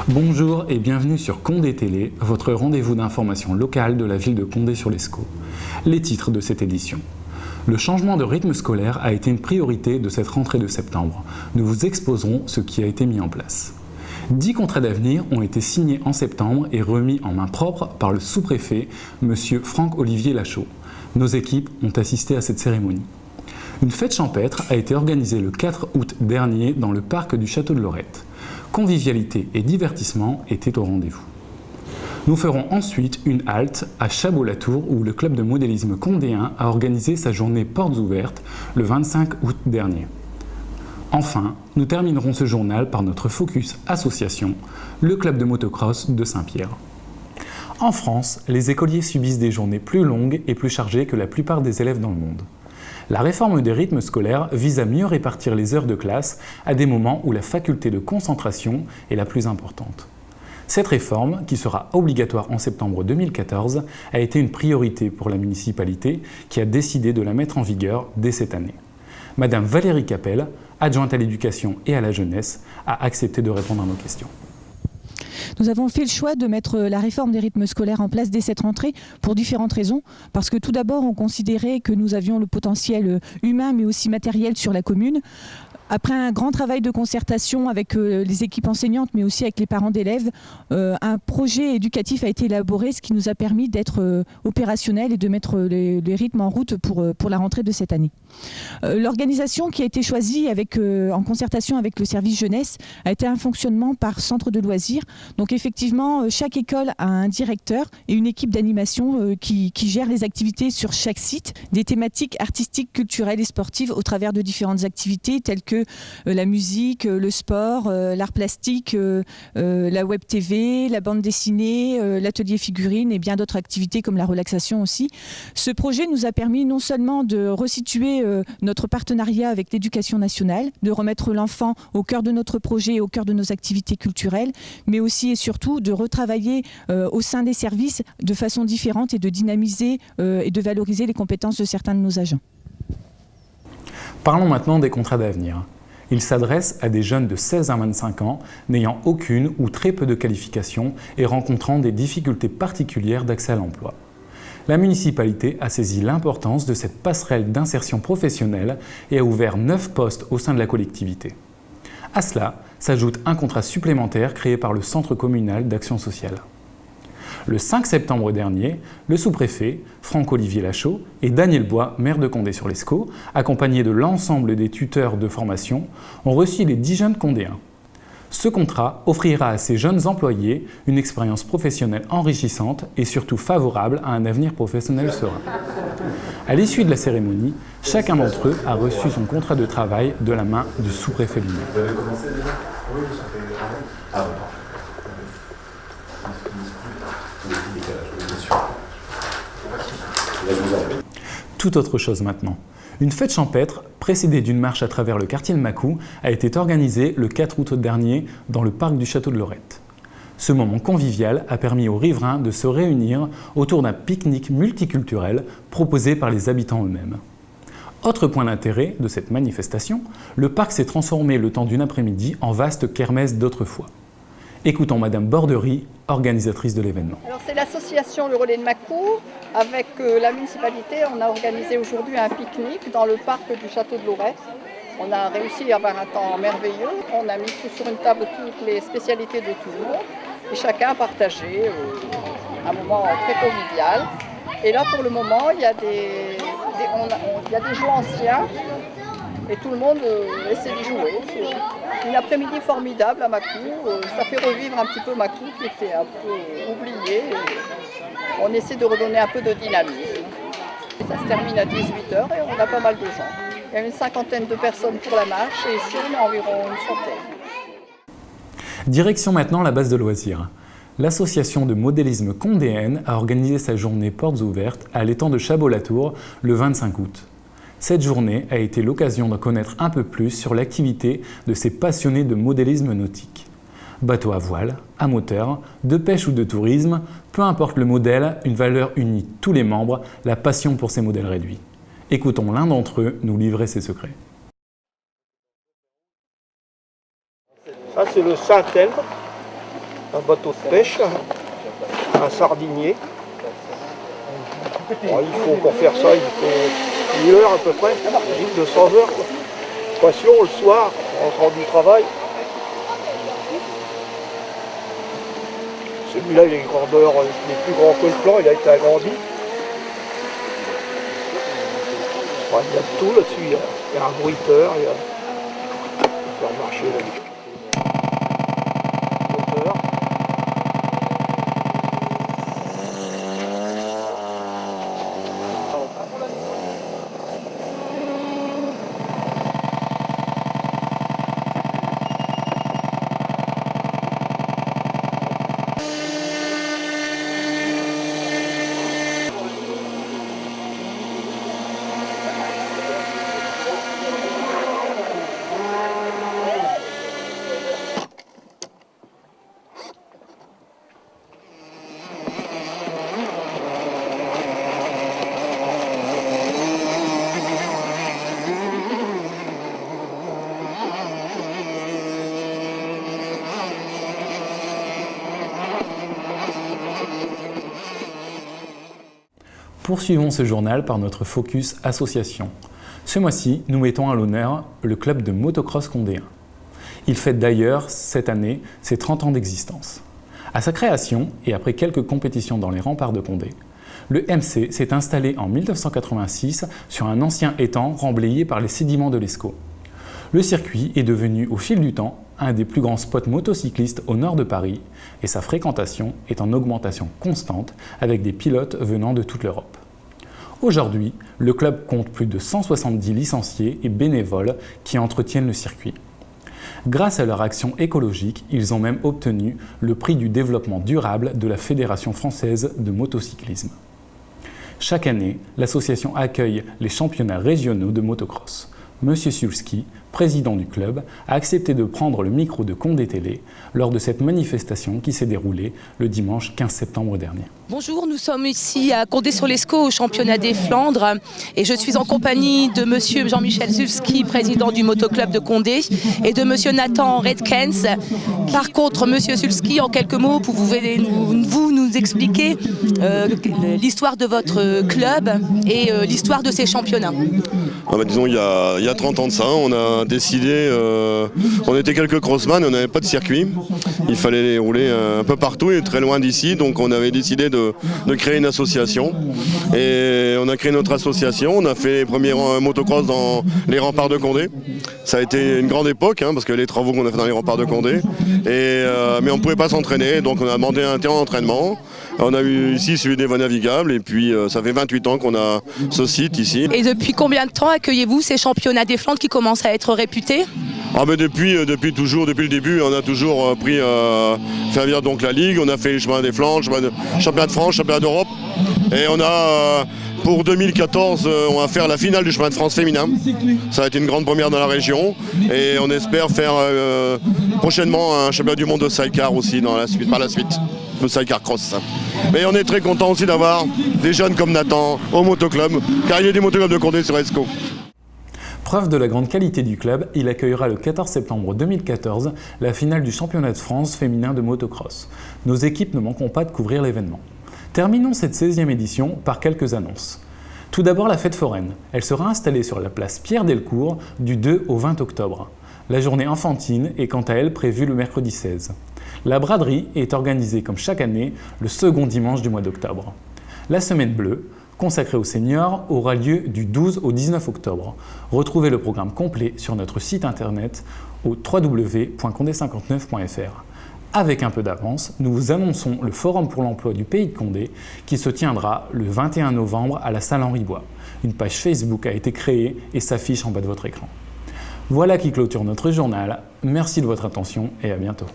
Bonjour et bienvenue sur Condé Télé, votre rendez-vous d'information locale de la ville de Condé-sur-Lescaut. Les titres de cette édition. Le changement de rythme scolaire a été une priorité de cette rentrée de septembre. Nous vous exposerons ce qui a été mis en place. 10 contrats d'avenir ont été signés en septembre et remis en main propre par le sous-préfet, M. Franck-Olivier Lachaud. Nos équipes ont assisté à cette cérémonie. Une fête champêtre a été organisée le 4 août dernier dans le parc du Château de Lorette. Convivialité et divertissement étaient au rendez-vous. Nous ferons ensuite une halte à Chabot-la-Tour où le club de modélisme condéen a organisé sa journée portes ouvertes le 25 août dernier. Enfin, nous terminerons ce journal par notre focus association, le club de motocross de Saint-Pierre. En France, les écoliers subissent des journées plus longues et plus chargées que la plupart des élèves dans le monde. La réforme des rythmes scolaires vise à mieux répartir les heures de classe à des moments où la faculté de concentration est la plus importante. Cette réforme, qui sera obligatoire en septembre 2014, a été une priorité pour la municipalité qui a décidé de la mettre en vigueur dès cette année. Madame Valérie Capel, adjointe à l'éducation et à la jeunesse, a accepté de répondre à nos questions. Nous avons fait le choix de mettre la réforme des rythmes scolaires en place dès cette rentrée pour différentes raisons. Parce que tout d'abord, on considérait que nous avions le potentiel humain mais aussi matériel sur la commune. Après un grand travail de concertation avec les équipes enseignantes mais aussi avec les parents d'élèves, un projet éducatif a été élaboré, ce qui nous a permis d'être opérationnel et de mettre les rythmes en route pour la rentrée de cette année. L'organisation qui a été choisie en concertation avec le service jeunesse a été un fonctionnement par centre de loisirs. Donc effectivement, chaque école a un directeur et une équipe d'animation qui gère les activités sur chaque site, des thématiques artistiques, culturelles et sportives au travers de différentes activités telles que la musique, le sport, l'art plastique, la web TV, la bande dessinée, l'atelier figurine et bien d'autres activités comme la relaxation aussi. Ce projet nous a permis non seulement de resituer notre partenariat avec l'éducation nationale, de remettre l'enfant au cœur de notre projet et au cœur de nos activités culturelles, mais aussi et surtout de retravailler au sein des services de façon différente et de dynamiser et de valoriser les compétences de certains de nos agents. Parlons maintenant des contrats d'avenir. Ils s'adressent à des jeunes de 16 à 25 ans n'ayant aucune ou très peu de qualifications et rencontrant des difficultés particulières d'accès à l'emploi. La municipalité a saisi l'importance de cette passerelle d'insertion professionnelle et a ouvert 9 postes au sein de la collectivité. À cela s'ajoute un contrat supplémentaire créé par le Centre communal d'action sociale. Le 5 septembre dernier, le sous-préfet, Franck-Olivier Lachaud, et Daniel Bois, maire de Condé-sur-Lescaut, accompagnés de l'ensemble des tuteurs de formation, ont reçu les 10 jeunes condéens. Ce contrat offrira à ces jeunes employés une expérience professionnelle enrichissante et surtout favorable à un avenir professionnel serein. À l'issue de la cérémonie, chacun d'entre eux a reçu son contrat de travail de la main du sous-préfet lui-même. Vous avez commencé déjà ? Oui, ça fait des travail. Ah bon. Tout autre chose maintenant. Une fête champêtre, précédée d'une marche à travers le quartier de Macou, a été organisée le 4 août dernier dans le parc du Château de Lorette. Ce moment convivial a permis aux riverains de se réunir autour d'un pique-nique multiculturel proposé par les habitants eux-mêmes. Autre point d'intérêt de cette manifestation, le parc s'est transformé le temps d'une après-midi en vaste kermesse d'autrefois. Écoutons Madame Borderie, organisatrice de l'événement. Alors c'est l'association Le Relais de Macou. Avec la municipalité, on a organisé aujourd'hui un pique-nique dans le parc du Château de Lorette. On a réussi à avoir un temps merveilleux. On a mis sur une table toutes les spécialités de tout le monde. Et chacun a partagé un moment très convivial. Et là pour le moment, il y a des jeux anciens. Et tout le monde essaie d'y jouer. C'est une après-midi formidable à Macou. Ça fait revivre un petit peu Macou qui était un peu oublié. On essaie de redonner un peu de dynamisme. Et ça se termine à 18h et on a pas mal de gens. Il y a une 50aine de personnes pour la marche et ici on a environ une centaine. Direction maintenant la base de loisirs. L'association de modélisme condéenne a organisé sa journée portes ouvertes à l'étang de Chabot-la-Tour le 25 août. Cette journée a été l'occasion d'en connaître un peu plus sur l'activité de ces passionnés de modélisme nautique. Bateau à voile, à moteur, de pêche ou de tourisme, peu importe le modèle, une valeur unit tous les membres, la passion pour ces modèles réduits. Écoutons l'un d'entre eux nous livrer ses secrets. Ça c'est le Saint-Elme. un bateau de pêche, un sardinier. Bon, il faut pour faire ça, il faut 1 heure à peu près, 200 heures. Passion le soir, en rentrant du travail. Celui-là, il est grandeur, il est plus grand que le plan, il a été agrandi. Enfin, il y a de tout là-dessus, il y a un bruiteur, il y a... Il faut faire marcher là-dessus. Poursuivons ce journal par notre focus association. Ce mois-ci, nous mettons à l'honneur le club de motocross condéen. Il fête d'ailleurs cette année ses 30 ans d'existence. À sa création, et après quelques compétitions dans les remparts de Condé, le MC s'est installé en 1986 sur un ancien étang remblayé par les sédiments de l'Escaut. Le circuit est devenu au fil du temps un des plus grands spots motocyclistes au nord de Paris et sa fréquentation est en augmentation constante avec des pilotes venant de toute l'Europe. Aujourd'hui, le club compte plus de 170 licenciés et bénévoles qui entretiennent le circuit. Grâce à leur action écologique, ils ont même obtenu le prix du développement durable de la Fédération française de motocyclisme. Chaque année, l'association accueille les championnats régionaux de motocross. Monsieur Sulski, président du club, a accepté de prendre le micro de Condé Télé lors de cette manifestation qui s'est déroulée le dimanche 15 septembre dernier. Bonjour, nous sommes ici à Condé-sur-l'Escaut au championnat des Flandres et je suis en compagnie de monsieur Jean-Michel Sulski, président du motoclub de Condé, et de monsieur Nathan Redkens. Par contre, monsieur Sulski, en quelques mots, pouvez-vous nous expliquer l'histoire de votre club et l'histoire de ces championnats? Disons, il y a 30 ans de ça, on a décidé, on était quelques crossman, on n'avait pas de circuit, il fallait les rouler un peu partout et très loin d'ici, donc on avait décidé de créer une association. Et on a créé notre association, on a fait les premiers motocross dans les remparts de Condé. Ça a été une grande époque, parce que les travaux qu'on a fait dans les remparts de Condé, mais on ne pouvait pas s'entraîner, donc on a demandé un terrain d'entraînement. On a eu ici celui des voies navigables et puis ça fait 28 ans qu'on a ce site ici. Et depuis combien de temps accueillez-vous ces championnats des Flandres qui commencent à être réputés? Depuis toujours, depuis le début, on a toujours fait vivre donc la Ligue, on a fait les chemins des Flandres, championnat de France, championnat d'Europe. Et on a, pour 2014, on va faire la finale du chemin de France féminin. Ça a été une grande première dans la région et on espère faire prochainement un championnat du monde de sidecar aussi par la suite. Le sidecar cross. Mais on est très content aussi d'avoir des jeunes comme Nathan au motoclub, car il y a des motoclubs de Condé sur Escaut. Preuve de la grande qualité du club, il accueillera le 14 septembre 2014 la finale du championnat de France féminin de motocross. Nos équipes ne manqueront pas de couvrir l'événement. Terminons cette 16e édition par quelques annonces. Tout d'abord la fête foraine. Elle sera installée sur la place Pierre-Delcourt du 2 au 20 octobre. La journée enfantine est quant à elle prévue le mercredi 16. La braderie est organisée comme chaque année le second dimanche du mois d'octobre. La semaine bleue, consacrée aux seniors, aura lieu du 12 au 19 octobre. Retrouvez le programme complet sur notre site internet au www.condé59.fr. Avec un peu d'avance, nous vous annonçons le Forum pour l'emploi du Pays de Condé qui se tiendra le 21 novembre à la salle Henri Bois. Une page Facebook a été créée et s'affiche en bas de votre écran. Voilà qui clôture notre journal. Merci de votre attention et à bientôt.